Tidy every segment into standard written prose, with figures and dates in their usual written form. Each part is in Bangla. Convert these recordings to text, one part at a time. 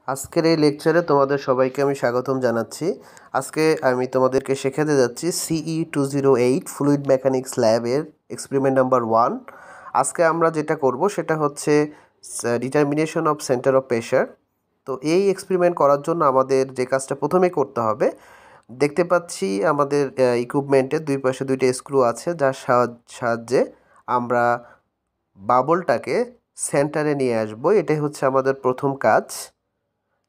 আজকের এই লেকচারে তোমাদের সবাইকে আমি স্বাগতম জানাচ্ছি। আজকে আমি তোমাদেরকে শেখাতে যাচ্ছি CE 208 ফ্লুইড মেকানিক্স ল্যাবের এক্সপেরিমেন্ট নাম্বার 1। আজকে আমরা যেটা করব সেটা হচ্ছে determination of centre of pressure. তো এই এক্সপেরিমেন্ট করার জন্য আমাদের যে কাজটা প্রথমে করতে হবে, দেখতে পাচ্ছি আমাদের ইকুইপমেন্টের দুই পাশে দুইটা স্ক্রু আছে, যার সাহায্যে আমরা বাবলটাকে সেন্টারে নিয়ে আসব। এটাই হচ্ছে আমাদের প্রথম কাজ।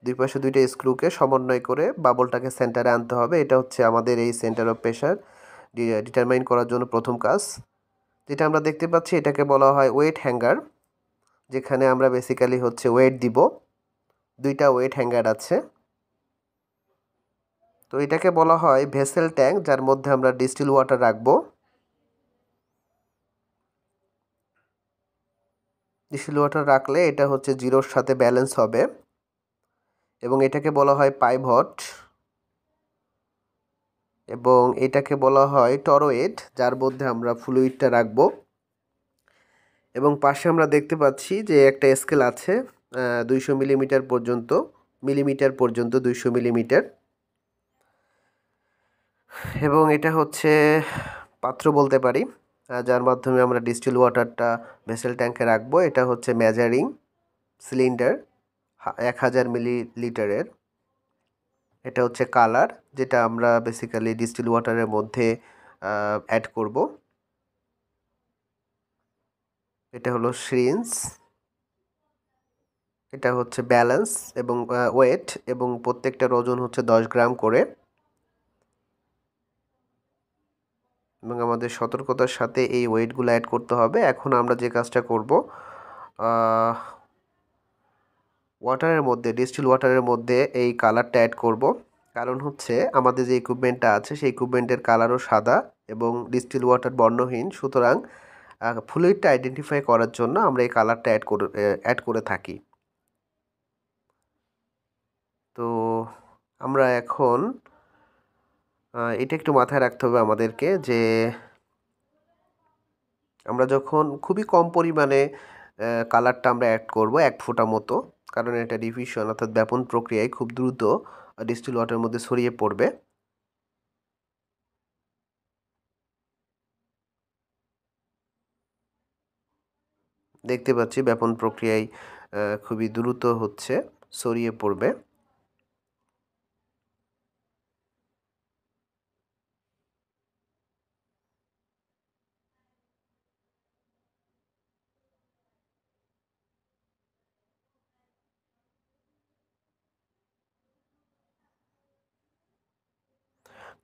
দুই পাশে দুইটা স্ক্রুকে সমন্বয় করে বাবলটাকে সেন্টারে আনতে হবে। এটা হচ্ছে আমাদের এই সেন্টার অফ প্রেশার ডিটারমাইন করার জন্য প্রথম কাজ। যেটা আমরা দেখতে পাচ্ছি এটাকে বলা হয় ওয়েট হ্যাঙ্গার, যেখানে আমরা বেসিক্যালি হচ্ছে ওয়েট দিব। দুইটা ওয়েট হ্যাঙ্গার আছে। তো এটাকে বলা হয় ভেসেল ট্যাঙ্ক, যার মধ্যে আমরা ডিস্টিল ওয়াটার রাখবো। ডিস্টিল ওয়াটার রাখলে এটা হচ্ছে জিরোর সাথে ব্যালেন্স হবে, এবং এটাকে বলা হয় পাইভট, এবং এটাকে বলা হয় টরয়েড, যার মধ্যে আমরা ফ্লুইডটা রাখবো। এবং পাশে আমরা দেখতে পাচ্ছি যে একটা স্কেল আছে 200 মিলিমিটার পর্যন্ত 200 মিলিমিটার, এবং এটা হচ্ছে পাত্র বলতে পারি, যার মাধ্যমে আমরা ডিস্টিল ওয়াটারটা ভেসেল ট্যাঙ্কে রাখবো। এটা হচ্ছে মেজারিং সিলিন্ডার 1000 মিলিলিটারের। এটা হচ্ছে কালার, যেটা আমরা বেসিক্যালি ডিস্টিল ওয়াটারের মধ্যে অ্যাড করব। এটা হলো সিরিঞ্জ। এটা হচ্ছে ব্যালেন্স এবং ওয়েট, এবং প্রত্যেকটার ওজন হচ্ছে 10 গ্রাম করে। এবং আমাদের সতর্কতার সাথে এই ওয়েটগুলো অ্যাড করতে হবে। এখন আমরা যে কাজটা করব, ওয়াটারের মধ্যে, ডিস্টিল ওয়াটারের মধ্যে এই কালারটা অ্যাড করব। কারণ হচ্ছে আমাদের যে ইকুইপমেন্টটা আছে সেই ইকুইপমেন্টের কালারও সাদা এবং ডিস্টিল ওয়াটার বর্ণহীন। সুতরাং ফ্লুইডটা আইডেন্টিফাই করার জন্য আমরা এই কালারটা অ্যাড করে থাকি। তো আমরা এখন এটা একটু মাথায় রাখতে হবে আমাদেরকে, যে আমরা যখন খুবই কম পরিমাণে কালারটা আমরা অ্যাড করব, 1 ফোঁটা মতো, কারণ এটা ডিফিউশন অর্থাৎ ব্যাপন প্রক্রিয়ায় খুব দ্রুত ডিস্টিল ওয়াটারের মধ্যে ছড়িয়ে পড়বে। দেখতে পাচ্ছি ব্যাপন প্রক্রিয়ায় খুবই দ্রুত হচ্ছে ছড়িয়ে পড়বে।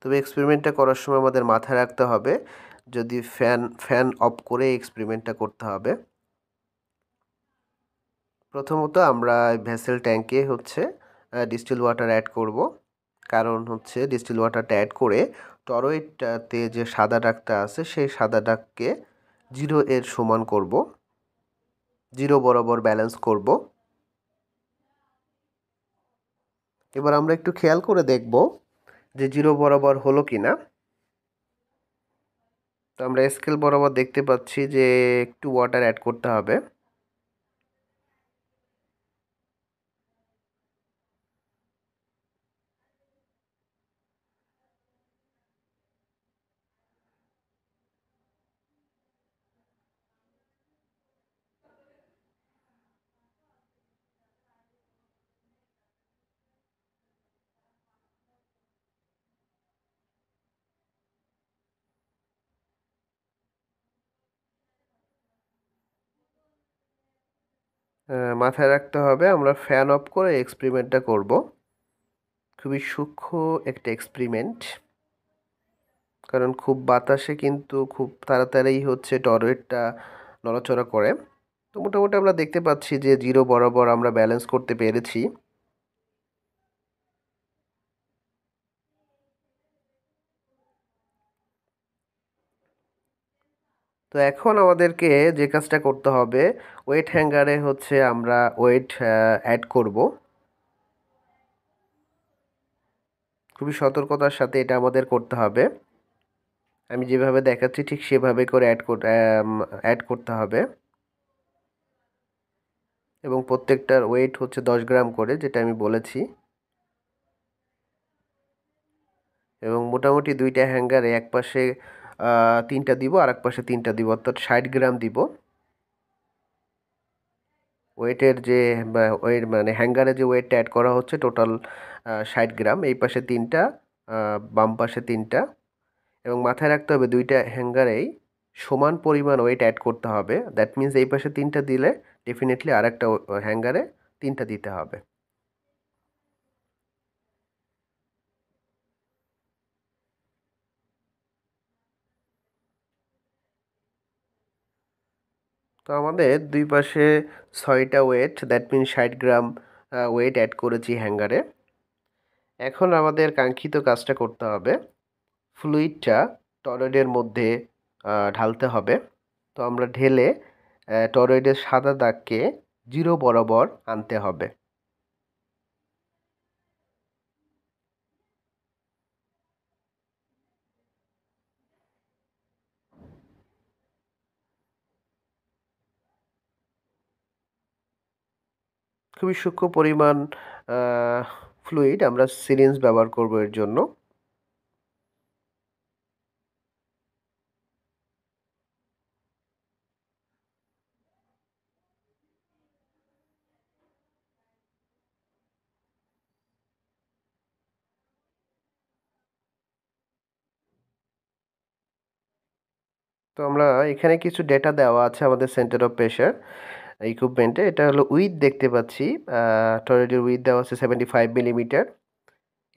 তবে এক্সপেরিমেন্টটা করার সময় আমাদের মাথায় রাখতে হবে, যদি ফ্যান অফ করে এক্সপেরিমেন্টটা করতে হবে। প্রথমত আমরা ভেসেল ট্যাঙ্কে হচ্ছে ডিস্টিল ওয়াটার অ্যাড করব, কারণ হচ্ছে ডিস্টিল ওয়াটারটা অ্যাড করে টরয়েডটাতে যে সাদা দাগটা আছে সেই সাদা দাগকে 0 এর সমান করব, 0 বরাবর ব্যালেন্স করব। এবার আমরা একটু খেয়াল করে দেখব যে 0 বরাবর হলো কিনা। তো আমরা স্কেল বরাবর দেখতে পাচ্ছি যে একটু ওয়াটার অ্যাড করতে হবে। মাথায় রাখতে হবে আমরা ফ্যান অফ করে এক্সপেরিমেন্টটা করব। খুবই সূক্ষ্ম একটা এক্সপেরিমেন্ট, কারণ খুব বাতাসে কিন্তু খুব তাড়াতাড়ি হচ্ছে টরয়েডটা নড়াচড়া করে। তো মোটামুটি আমরা দেখতে পাচ্ছি যে 0 বরাবর আমরা ব্যালেন্স করতে পেরেছি। তো এখন আমাদেরকে যে কাজটা করতে হবে, ওয়েট হ্যাঙ্গারে হচ্ছে আমরা ওয়েট অ্যাড করব। খুবই সতর্কতার সাথে এটা আমাদের করতে হবে। আমি যেভাবে দেখাচ্ছি ঠিক সেভাবে করে অ্যাড করতে হবে। এবং প্রত্যেকটার ওয়েট হচ্ছে 10 গ্রাম করে, যেটা আমি বলেছি। এবং মোটামুটি দুইটা হ্যাঙ্গারে এক পাশে 3টা দিব আর এক পাশে 3টা দিব, অর্থাৎ 60 গ্রাম দিব। ওয়েটের যে ওয়েট মানে হ্যাঙ্গারে যে ওয়েটটা অ্যাড করা হচ্ছে টোটাল 60 গ্রাম, এই পাশে 3টা, বাম পাশে 3টা। এবং মাথায় রাখতে হবে দুইটা হ্যাঙ্গারেই সমান পরিমাণ ওয়েট অ্যাড করতে হবে। দ্যাট মিন্স এই পাশে 3টা দিলে ডেফিনেটলি আর একটা হ্যাঙ্গারে 3টা দিতে হবে। তো আমাদের দুই পাশে 6টা weight, that means 60 gram weight add করেছি হ্যাঙ্গারে। এখন আমাদের কাঙ্ক্ষিত কাজটা করতে হবে, ফ্লুইডটা টরয়েডের মধ্যে ঢালতে হবে। তো আমরা ঢেলে টরয়েডের সাদা দাগকে 0 বরাবর আনতে হবে। খুবই সূক্ষ্ম পরিমাণ ফ্লুইড আমরা সিরিঞ্জ ব্যবহার করব এর জন্য। তো আমরা এখানে কিছু ডেটা দেওয়া আছে আমাদের সেন্টার অফ প্রেশার ইকুইপমেন্টে। এটা হলো উইথ দেখতে পাচ্ছি, টরয়েডের উইথ দেওয়া আছে 75 মিলিমিটার।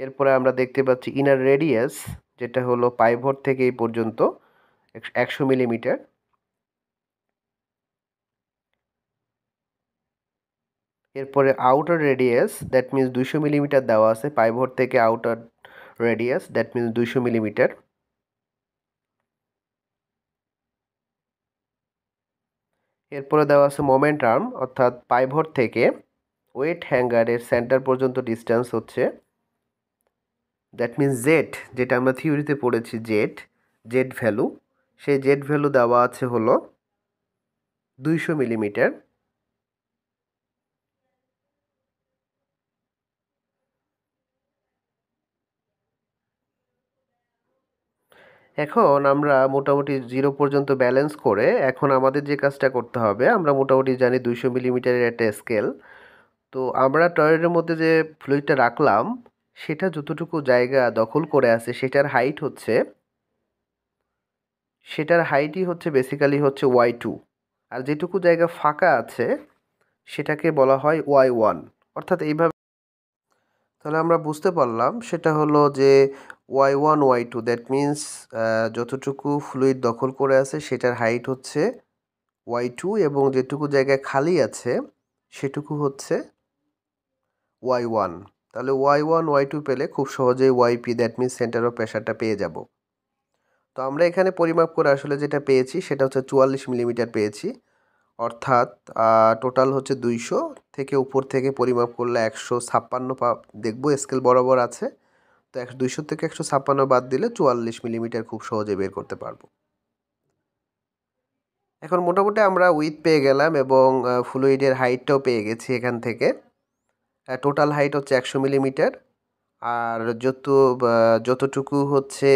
এরপরে আমরা দেখতে পাচ্ছি ইনার রেডিয়াস, যেটা হলো পাইভট থেকে এই পর্যন্ত 100 মিলিমিটার। এরপরে outer radius, that means 200 millimetre দেওয়া আছে পাইভট থেকে outer radius, that means 200 millimetre. এরপরে দেওয়া আছে মোমেন্ট আর্ম, অর্থাৎ পাইভট থেকে ওয়েট হ্যাঙ্গারের সেন্টার পর্যন্ত ডিস্টেন্স হচ্ছে, দ্যাট মিন্স জেড, যেটা আমরা থিওরিতে পড়েছি জেড ভ্যালু, সেই জেড ভ্যালু দেওয়া আছে হলো 200 মিলিমিটার। এখন আমরা মোটামুটি 0 পর্যন্ত ব্যালেন্স করে এখন আমাদের যে কাজটা করতে হবে, আমরা মোটামুটি জানি 200 মিলিমিটারের একটা স্কেল। তো আমরা টয়লেটের মধ্যে যে ফ্লুইডটা রাখলাম সেটা যতটুকু জায়গা দখল করে আছে সেটার হাইটই হচ্ছে বেসিক্যালি হচ্ছে Y2। আর যেটুকু জায়গা ফাঁকা আছে সেটাকে বলা হয় Y1। অর্থাৎ এইভাবে তাহলে আমরা বুঝতে পারলাম সেটা হলো যে Y1 Y2, দ্যাট মিন্স যতটুকু ফ্লুইড দখল করে আছে সেটার হাইট হচ্ছে Y2 এবং যেটুকু জায়গায় খালি আছে সেটুকু হচ্ছে Y1। তাহলে Y1 Y2 পেলে খুব সহজেই YP, that means centre of প্রেশারটা পেয়ে যাব। তো আমরা এখানে পরিমাপ করে আসলে যেটা পেয়েছি সেটা হচ্ছে 44 মিলিমিটার পেয়েছি। অর্থাৎ টোটাল হচ্ছে 200 থেকে উপর থেকে পরিমাপ করলে 156 দেখবো স্কেল বরাবর আছে। তো 200 থেকে 156 বাদ দিলে 44 মিলিমিটার খুব সহজে বের করতে পারবো। এখন মোটামুটি আমরা উইথ পেয়ে গেলাম এবং ফ্লুইডের হাইটটাও পেয়ে গেছি এখান থেকে। টোটাল হাইট হচ্ছে 100 মিলিমিটার। আর যতটুকু হচ্ছে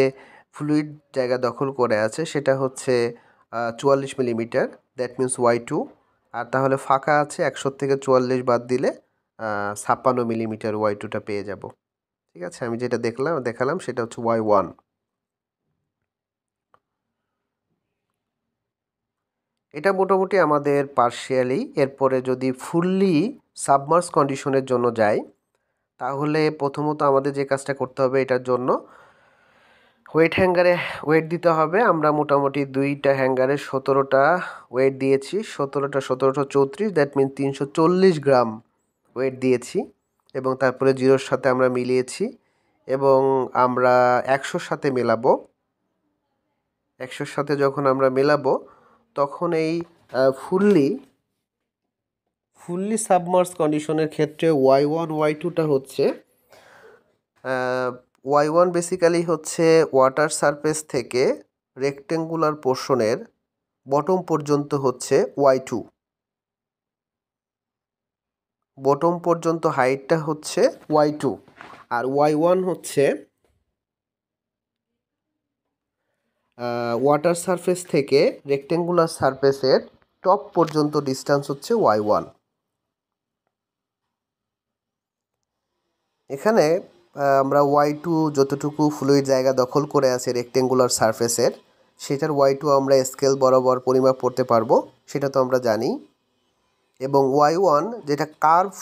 ফ্লুইড জায়গা দখল করে আছে সেটা হচ্ছে 44 মিলিমিটার, দ্যাট মিন্স Y2। আর তাহলে ফাঁকা আছে 100 থেকে 44 বাদ দিলে 56 মিলিমিটার Y2টা পেয়ে যাব। ঠিক আছে, আমি যেটা দেখালাম সেটা হচ্ছে Y1। এটা মোটামুটি আমাদের পার্শিয়ালি। এরপরে যদি ফুললি সাবমার্স কন্ডিশনের জন্য যাই তাহলে প্রথমত আমাদের যে কাজটা করতে হবে এটার জন্য ওয়েট হ্যাঙ্গারে ওয়েট দিতে হবে। আমরা মোটামুটি দুইটা হ্যাঙ্গারে 17টা ওয়েট দিয়েছি, 17টা 34, দ্যাট মিন 340 গ্রাম ওয়েট দিয়েছি এবং তারপরে 0-র সাথে আমরা মিলিয়েছি এবং আমরা 100-র সাথে মেলাবো। 100-র সাথে যখন আমরা মেলাবো তখন এই ফুললি সাবমার্স কন্ডিশনের ক্ষেত্রে Y1 Y2টা হচ্ছে Y1 বেসিক্যালি হচ্ছে ওয়াটার সারফেস থেকে রেক্টেঙ্গুলার পোর্শনের বটম পর্যন্ত হচ্ছে Y2। বটম পর্যন্ত হাইটটা হচ্ছে y2 আর y1 হচ্ছে ওয়াটার সারফেস থেকে রেক্টেঙ্গুলার সারফেসের টপ পর্যন্ত ডিস্টেন্স হচ্ছে y1। এখানে আমরা y2 যতটুকু ফ্লুইড জায়গা দখল করে আছে রেক্টেঙ্গুলার সারফেসের, সেটার y2 আমরা স্কেল বরাবর পরিমাপ করতে পারবো, সেটা তো আমরা জানি। এবং y1 যেটা কার্ভ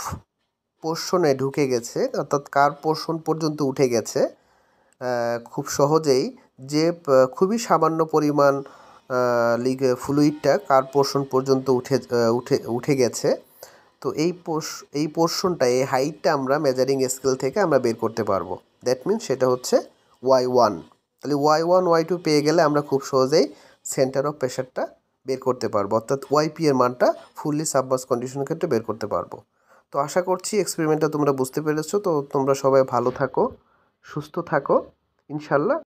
পোর্শনে ঢুকে গেছে, অর্থাৎ কার্ভ পোর্শন পর্যন্ত উঠে গেছে খুব সহজেই, যে খুবই সামান্য পরিমাণ ফ্লুইডটা কার্ভ পোর্শন পর্যন্ত উঠে গেছে। তো এই পোর্শনটা, এই হাইটটা আমরা মেজারিং স্কেল থেকে আমরা বের করতে পারবো। দ্যাট মিনস সেটা হচ্ছে y1। তাহলে y1 y2 পেয়ে গেলে আমরা খুব সহজেই সেন্টার অফ প্রেশারটা বের করতে পারবো, অর্থাৎ yp এর মানটা ফুললি সাবমার্জ কন্ডিশনের ক্ষেত্রে বের করতে পারবো। তো আশা করছি এক্সপেরিমেন্টটা তোমরা বুঝতে পেরেছো। তো তোমরা সবাই ভালো থাকো, সুস্থ থাকো, ইনশাল্লাহ।